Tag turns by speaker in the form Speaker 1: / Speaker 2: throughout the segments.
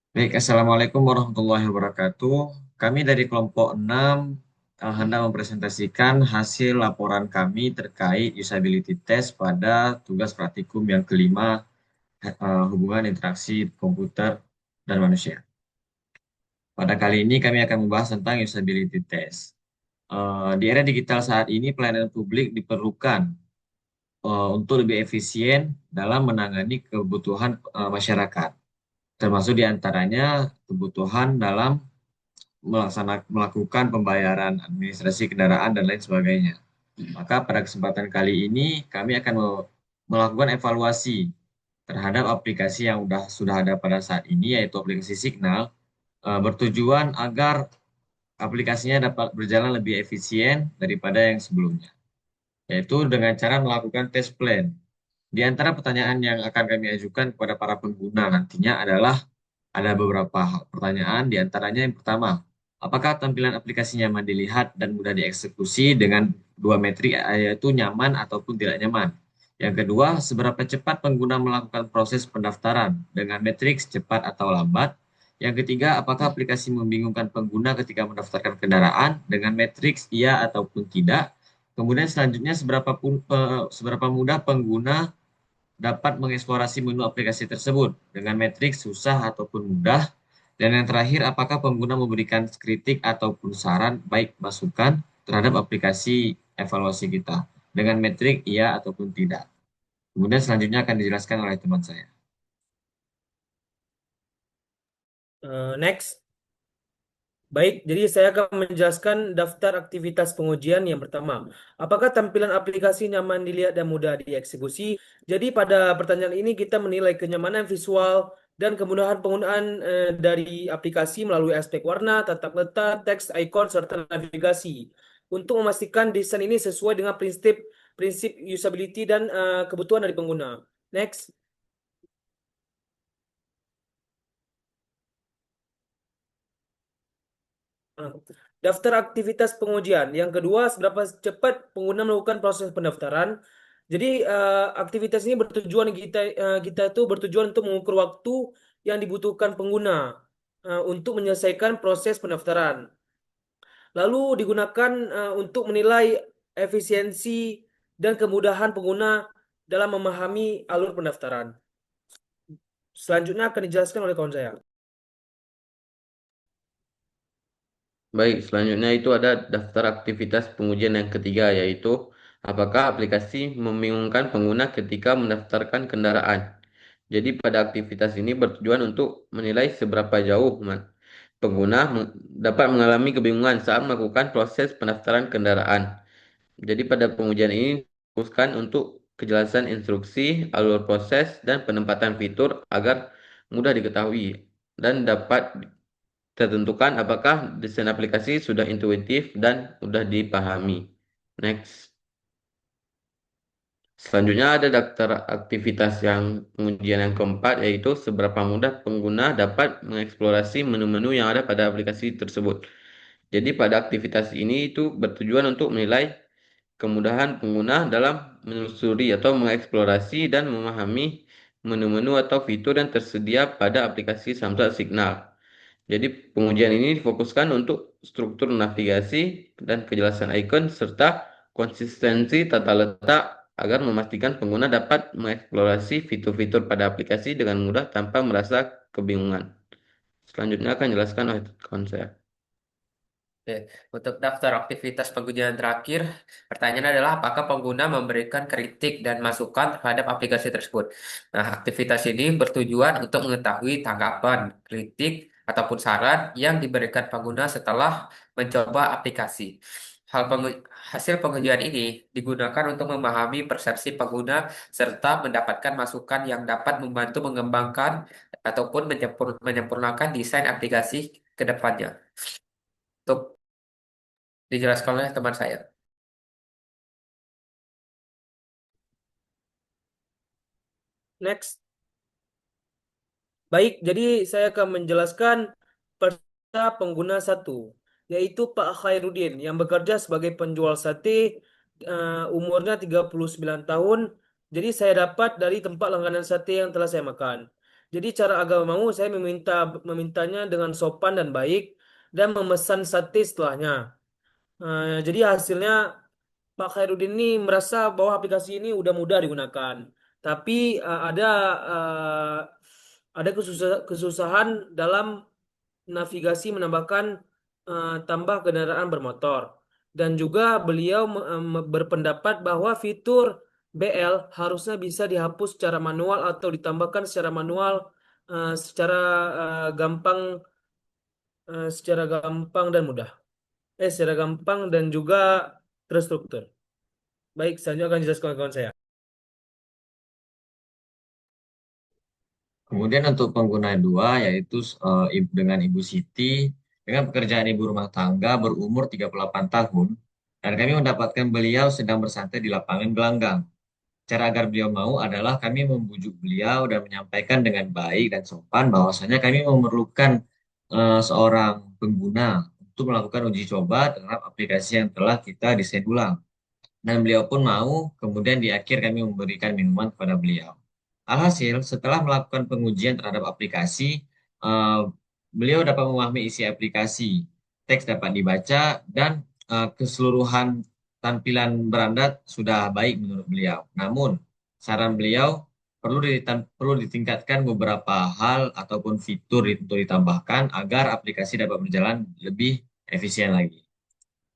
Speaker 1: Baik, Assalamualaikum warahmatullahi wabarakatuh. Kami dari kelompok 6 hendak mempresentasikan hasil laporan kami terkait usability test pada tugas praktikum yang kelima, hubungan interaksi komputer dan manusia. Pada kali ini kami akan membahas tentang usability test. Di era digital saat ini, pelayanan publik diperlukan untuk lebih efisien dalam menangani kebutuhan masyarakat, termasuk diantaranya kebutuhan dalam melakukan pembayaran administrasi kendaraan dan lain sebagainya. Maka pada kesempatan kali ini kami akan melakukan evaluasi terhadap aplikasi yang sudah ada pada saat ini, yaitu aplikasi Signal, bertujuan agar aplikasinya dapat berjalan lebih efisien daripada yang sebelumnya, yaitu dengan cara melakukan test plan. Di antara pertanyaan yang akan kami ajukan kepada para pengguna nantinya adalah ada beberapa pertanyaan, di antaranya yang pertama, apakah tampilan aplikasi nyaman dilihat dan mudah dieksekusi dengan dua metrik, yaitu nyaman ataupun tidak nyaman? Yang kedua, seberapa cepat pengguna melakukan proses pendaftaran dengan metrik cepat atau lambat? Yang ketiga, apakah aplikasi membingungkan pengguna ketika mendaftarkan kendaraan dengan metrik iya ataupun tidak? Kemudian selanjutnya, seberapa mudah pengguna dapat mengeksplorasi menu aplikasi tersebut dengan metrik susah ataupun mudah. Dan yang terakhir, apakah pengguna memberikan kritik ataupun saran, baik masukan terhadap aplikasi evaluasi kita dengan metrik iya ataupun tidak. Kemudian selanjutnya akan dijelaskan oleh teman saya.
Speaker 2: Next. Baik, jadi saya akan menjelaskan daftar aktivitas pengujian yang pertama. Apakah tampilan aplikasi nyaman dilihat dan mudah dieksekusi? Jadi pada pertanyaan ini kita menilai kenyamanan visual dan kemudahan penggunaan dari aplikasi melalui aspek warna, tata letak, teks, ikon, serta navigasi. Untuk memastikan desain ini sesuai dengan prinsip prinsip usability dan kebutuhan dari pengguna. Next. Nah, daftar aktivitas pengujian. Yang kedua, seberapa cepat pengguna melakukan proses pendaftaran. Jadi aktivitas ini kita itu bertujuan untuk mengukur waktu yang dibutuhkan pengguna untuk menyelesaikan proses pendaftaran. Lalu digunakan untuk menilai efisiensi dan kemudahan pengguna dalam memahami alur pendaftaran. Selanjutnya akan dijelaskan oleh kawan saya.
Speaker 3: Baik, selanjutnya itu ada daftar aktivitas pengujian yang ketiga, yaitu apakah aplikasi membingungkan pengguna ketika mendaftarkan kendaraan. Jadi pada aktivitas ini bertujuan untuk menilai seberapa jauh pengguna dapat mengalami kebingungan saat melakukan proses pendaftaran kendaraan. Jadi pada pengujian ini fokuskan untuk kejelasan instruksi, alur proses, dan penempatan fitur agar mudah diketahui dan dapat tertentukan apakah desain aplikasi sudah intuitif dan mudah dipahami. Next. Selanjutnya ada daftar aktivitas yang pengujian yang keempat, yaitu seberapa mudah pengguna dapat mengeksplorasi menu-menu yang ada pada aplikasi tersebut. Jadi pada aktivitas ini itu bertujuan untuk menilai kemudahan pengguna dalam menelusuri atau mengeksplorasi dan memahami menu-menu atau fitur yang tersedia pada aplikasi Samsat Signal. Jadi pengujian ini difokuskan untuk struktur navigasi dan kejelasan ikon serta konsistensi tata letak agar memastikan pengguna dapat mengeksplorasi fitur-fitur pada aplikasi dengan mudah tanpa merasa kebingungan. Selanjutnya akan jelaskan oleh konsep.
Speaker 4: Oke, untuk daftar aktivitas pengujian terakhir, pertanyaan adalah apakah pengguna memberikan kritik dan masukan terhadap aplikasi tersebut. Nah, aktivitas ini bertujuan untuk mengetahui tanggapan, kritik, ataupun saran yang diberikan pengguna setelah mencoba aplikasi. Hasil pengujian ini digunakan untuk memahami persepsi pengguna serta mendapatkan masukan yang dapat membantu mengembangkan ataupun menyempurnakan desain aplikasi ke depannya. Untuk dijelaskan oleh teman saya.
Speaker 2: Next. Baik, jadi saya akan menjelaskan peserta pengguna satu, yaitu Pak Khairuddin yang bekerja sebagai penjual sate, umurnya 39 tahun. Jadi saya dapat dari tempat langganan sate yang telah saya makan. Jadi cara agama mau saya memintanya dengan sopan dan baik dan memesan sate setelahnya. Jadi hasilnya Pak Khairuddin ini merasa bahwa aplikasi ini udah mudah digunakan. Tapi ada kesusahan dalam navigasi menambahkan tambah kendaraan bermotor. Dan juga beliau berpendapat bahwa fitur BL harusnya bisa dihapus secara manual atau ditambahkan secara manual secara gampang secara gampang dan mudah. Secara gampang dan juga terstruktur. Baik, selanjutnya akan jelaskan kawan-kawan saya.
Speaker 1: Kemudian untuk pengguna dua yaitu dengan Ibu Siti dengan pekerjaan ibu rumah tangga berumur 38 tahun dan kami mendapatkan beliau sedang bersantai di lapangan gelanggang. Cara agar beliau mau adalah kami membujuk beliau dan menyampaikan dengan baik dan sopan bahwasanya kami memerlukan seorang pengguna untuk melakukan uji coba terhadap aplikasi yang telah kita desain ulang. Dan beliau pun mau, kemudian di akhir kami memberikan minuman kepada beliau. Alhasil, setelah melakukan pengujian terhadap aplikasi, eh, beliau dapat memahami isi aplikasi, teks dapat dibaca, dan keseluruhan tampilan beranda sudah baik menurut beliau. Namun, saran beliau perlu ditingkatkan beberapa hal ataupun fitur untuk ditambahkan agar aplikasi dapat berjalan lebih efisien lagi.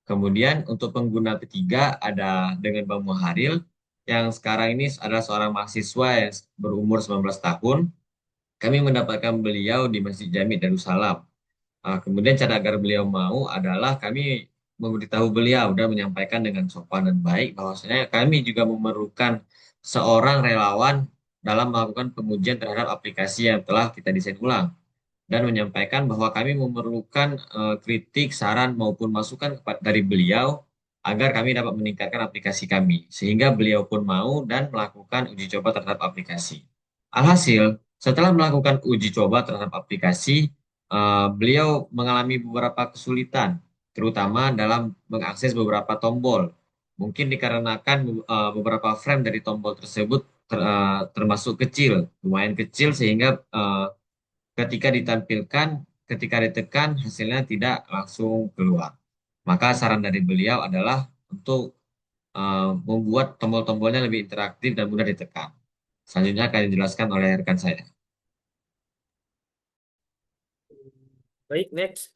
Speaker 1: Kemudian untuk pengguna ketiga ada dengan Bang Muharil yang sekarang ini adalah seorang mahasiswa yang berumur 19 tahun. Kami mendapatkan beliau di Masjid Jami Darussalam. Kemudian cara agar beliau mau adalah kami memberitahu beliau dan menyampaikan dengan sopan dan baik bahwasanya kami juga memerlukan seorang relawan dalam melakukan pengujian terhadap aplikasi yang telah kita desain ulang dan menyampaikan bahwa kami memerlukan kritik, saran maupun masukan dari beliau agar kami dapat meningkatkan aplikasi kami. Sehingga beliau pun mau dan melakukan uji coba terhadap aplikasi. Alhasil, setelah melakukan uji coba terhadap aplikasi, beliau mengalami beberapa kesulitan, terutama dalam mengakses beberapa tombol. Mungkin dikarenakan beberapa frame dari tombol tersebut termasuk kecil, lumayan kecil sehingga ketika ditampilkan, ketika ditekan, hasilnya tidak langsung keluar. Maka saran dari beliau adalah untuk membuat tombol-tombolnya lebih interaktif dan mudah ditekan. Selanjutnya akan dijelaskan oleh rekan saya.
Speaker 2: Baik, next.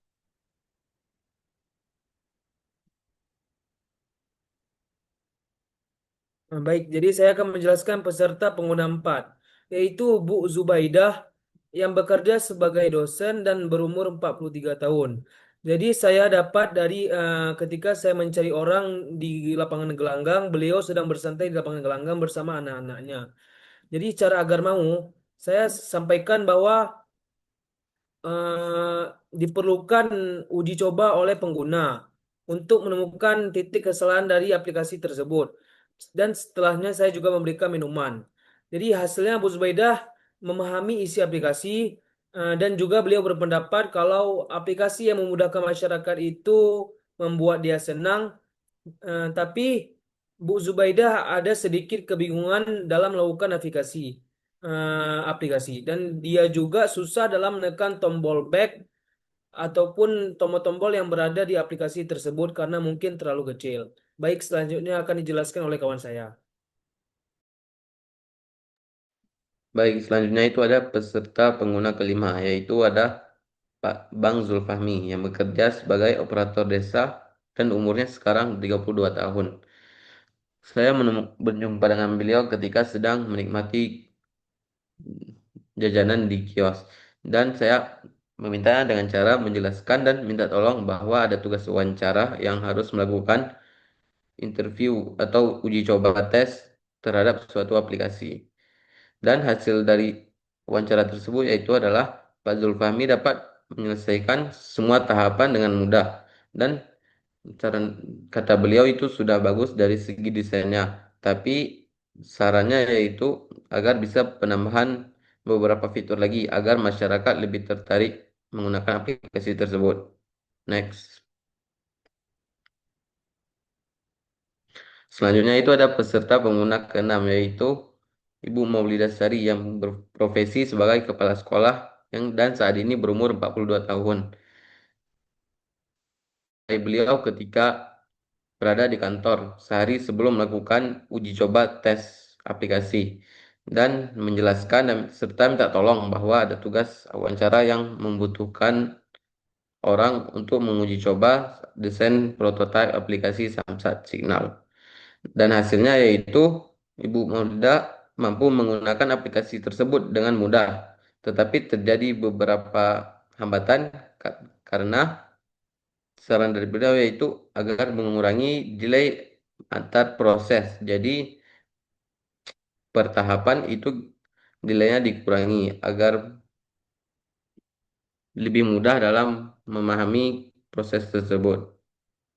Speaker 2: Baik, jadi saya akan menjelaskan peserta pengguna 4, yaitu Bu Zubaidah yang bekerja sebagai dosen dan berumur 43 tahun. Jadi saya dapat dari ketika saya mencari orang di lapangan gelanggang, beliau sedang bersantai di lapangan gelanggang bersama anak-anaknya. Jadi cara agar mau, saya sampaikan bahwa eh, diperlukan uji coba oleh pengguna untuk menemukan titik kesalahan dari aplikasi tersebut. Dan setelahnya saya juga memberikan minuman. Jadi hasilnya Bu Zubaidah memahami isi aplikasi dan juga beliau berpendapat kalau aplikasi yang memudahkan masyarakat itu membuat dia senang, tapi Bu Zubaidah ada sedikit kebingungan dalam melakukan navigasi aplikasi dan dia juga susah dalam menekan tombol back ataupun tombol-tombol yang berada di aplikasi tersebut karena mungkin terlalu kecil. Baik, selanjutnya akan dijelaskan oleh kawan saya.
Speaker 3: Baik, selanjutnya itu ada peserta pengguna kelima, yaitu ada Pak Bang Zulfahmi yang bekerja sebagai operator desa dan umurnya sekarang 32 tahun. Saya berjumpa dengan beliau ketika sedang menikmati jajanan di kios. Dan saya memintanya dengan cara menjelaskan dan minta tolong bahwa ada tugas wawancara yang harus melakukan interview atau uji coba tes terhadap suatu aplikasi. Dan hasil dari wawancara tersebut yaitu adalah Pak Zulfahmi dapat menyelesaikan semua tahapan dengan mudah. Dan saran kata beliau itu sudah bagus dari segi desainnya. Tapi sarannya yaitu agar bisa penambahan beberapa fitur lagi agar masyarakat lebih tertarik menggunakan aplikasi tersebut. Next. Selanjutnya itu ada peserta pengguna keenam yaitu Ibu Maulida Sari yang berprofesi sebagai kepala sekolah dan saat ini berumur 42 tahun. Beliau ketika berada di kantor sehari sebelum melakukan uji coba tes aplikasi dan menjelaskan serta minta tolong bahwa ada tugas wawancara yang membutuhkan orang untuk menguji coba desain prototipe aplikasi Samsat Signal. Dan hasilnya yaitu Ibu Maulida mampu menggunakan aplikasi tersebut dengan mudah. Tetapi terjadi beberapa hambatan karena saran dari beliau yaitu agar mengurangi delay antar proses. Jadi per tahapan itu delaynya dikurangi agar lebih mudah dalam memahami proses tersebut.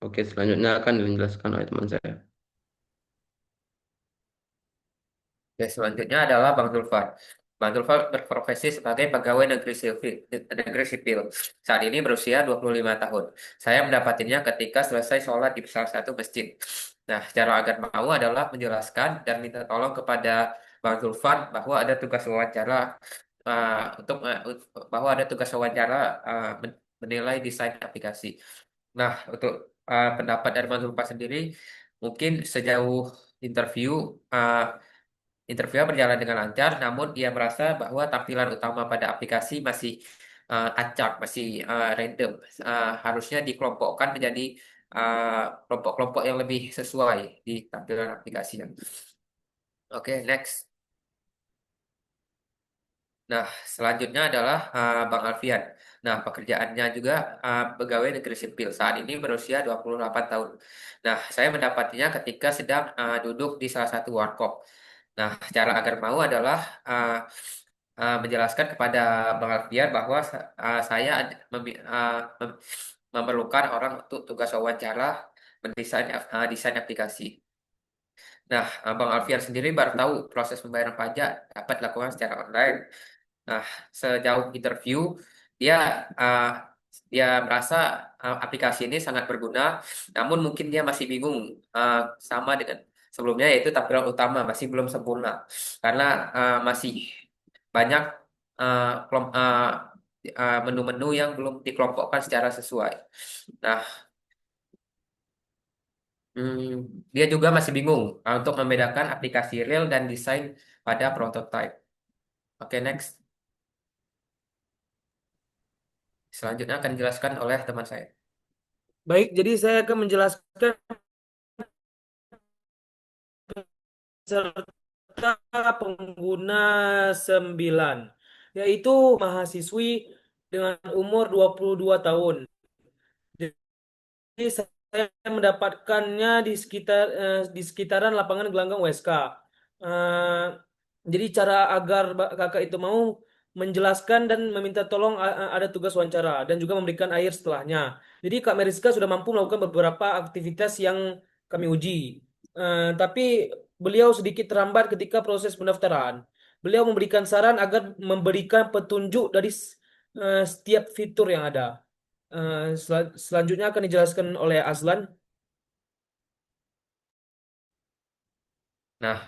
Speaker 3: Oke, selanjutnya akan dijelaskan oleh teman saya.
Speaker 4: Oke, selanjutnya adalah Bang Zulfan. Bang Zulfan berprofesi sebagai pegawai negeri sipil. Saat ini berusia 25 tahun. Saya mendapatinya ketika selesai sholat di salah satu masjid. Nah, cara agar mau adalah menjelaskan dan minta tolong kepada Bang Zulfan bahwa ada tugas wawancara bahwa ada tugas wawancara menilai desain aplikasi. Nah, untuk pendapat dari Bang Zulfan sendiri, mungkin sejauh interview uh, interview berjalan dengan lancar, namun ia merasa bahwa tampilan utama pada aplikasi masih acak, masih random. Harusnya dikelompokkan menjadi kelompok-kelompok yang lebih sesuai di tampilan aplikasinya. Oke, next. Nah, selanjutnya adalah Bang Alfian. Nah, pekerjaannya juga pegawai negeri sipil. Saat ini berusia 28 tahun. Nah, saya mendapatinya ketika sedang duduk di salah satu warkop. Nah, cara agar mau adalah menjelaskan kepada Bang Alfian bahwa saya memerlukan orang untuk tugas wawancara mendesain desain aplikasi. Nah, Bang Alfian sendiri baru tahu proses pembayaran pajak dapat dilakukan secara online. Nah, sejauh interview dia uh, dia merasa aplikasi ini sangat berguna, namun mungkin dia masih bingung sama dengan sebelumnya yaitu tampilan utama masih belum sempurna karena masih banyak menu-menu yang belum dikelompokkan secara sesuai. Nah, dia juga masih bingung untuk membedakan aplikasi real dan desain pada prototype. Oke, next. Selanjutnya akan dijelaskan oleh teman saya.
Speaker 2: Baik, jadi saya akan menjelaskan serta pengguna 9, yaitu mahasiswi dengan umur 22 tahun. Jadi saya mendapatkannya di sekitaran lapangan gelanggang USK. Eh, jadi cara agar kakak itu mau menjelaskan dan meminta tolong ada tugas wawancara dan juga memberikan air setelahnya. Jadi Kak Meriska sudah mampu melakukan beberapa aktivitas yang kami uji. Tapi beliau sedikit terlambat ketika proses pendaftaran. Beliau memberikan saran agar memberikan petunjuk dari setiap fitur yang ada. Selanjutnya akan dijelaskan oleh Azlan.
Speaker 4: Nah,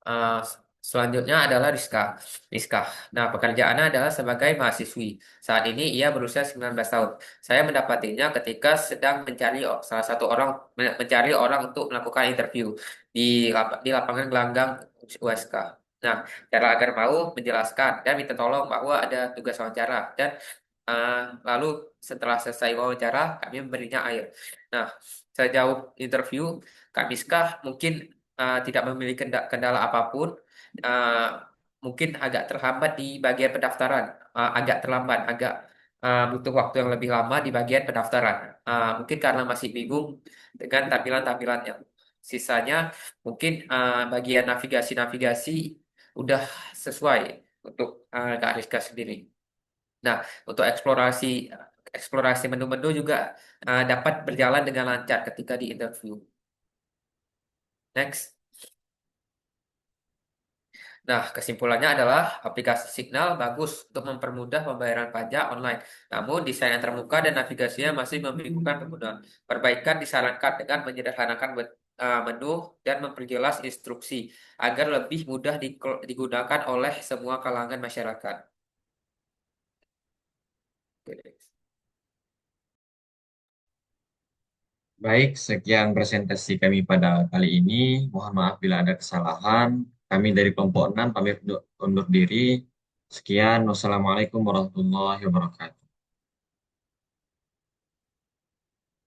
Speaker 4: eh, selanjutnya adalah Rizka. Rizka. Nah, pekerjaannya adalah sebagai mahasiswi. Saat ini ia berusia 19 tahun. Saya mendapatinya ketika sedang mencari salah satu orang mencari orang untuk melakukan interview di lapangan gelanggang USK. Nah, cara agar mau menjelaskan dan minta tolong bahwa ada tugas wawancara dan eh, lalu setelah selesai wawancara kami memberinya air. Nah, sejauh interview Kak Miska mungkin tidak memiliki kendala apapun, uh, mungkin agak terhambat di bagian pendaftaran, agak terlambat, agak butuh waktu yang lebih lama di bagian pendaftaran. Mungkin karena masih bingung dengan tampilan-tampilannya. Sisanya mungkin bagian navigasi-navigasi udah sesuai untuk Kak Rizka sendiri. Nah, untuk eksplorasi eksplorasi menu-menu juga dapat berjalan dengan lancar ketika di interview. Next. Nah, kesimpulannya adalah aplikasi Signal bagus untuk mempermudah pembayaran pajak online. Namun, desain yang terbuka dan navigasinya masih membingungkan pengguna. Perbaikan disarankan dengan menyederhanakan menu dan memperjelas instruksi agar lebih mudah digunakan oleh semua kalangan masyarakat. Oke.
Speaker 1: Baik, sekian presentasi kami pada kali ini. Mohon maaf bila ada kesalahan. Kami dari kelompok 6 pamit undur diri. Sekian, wassalamualaikum warahmatullahi wabarakatuh.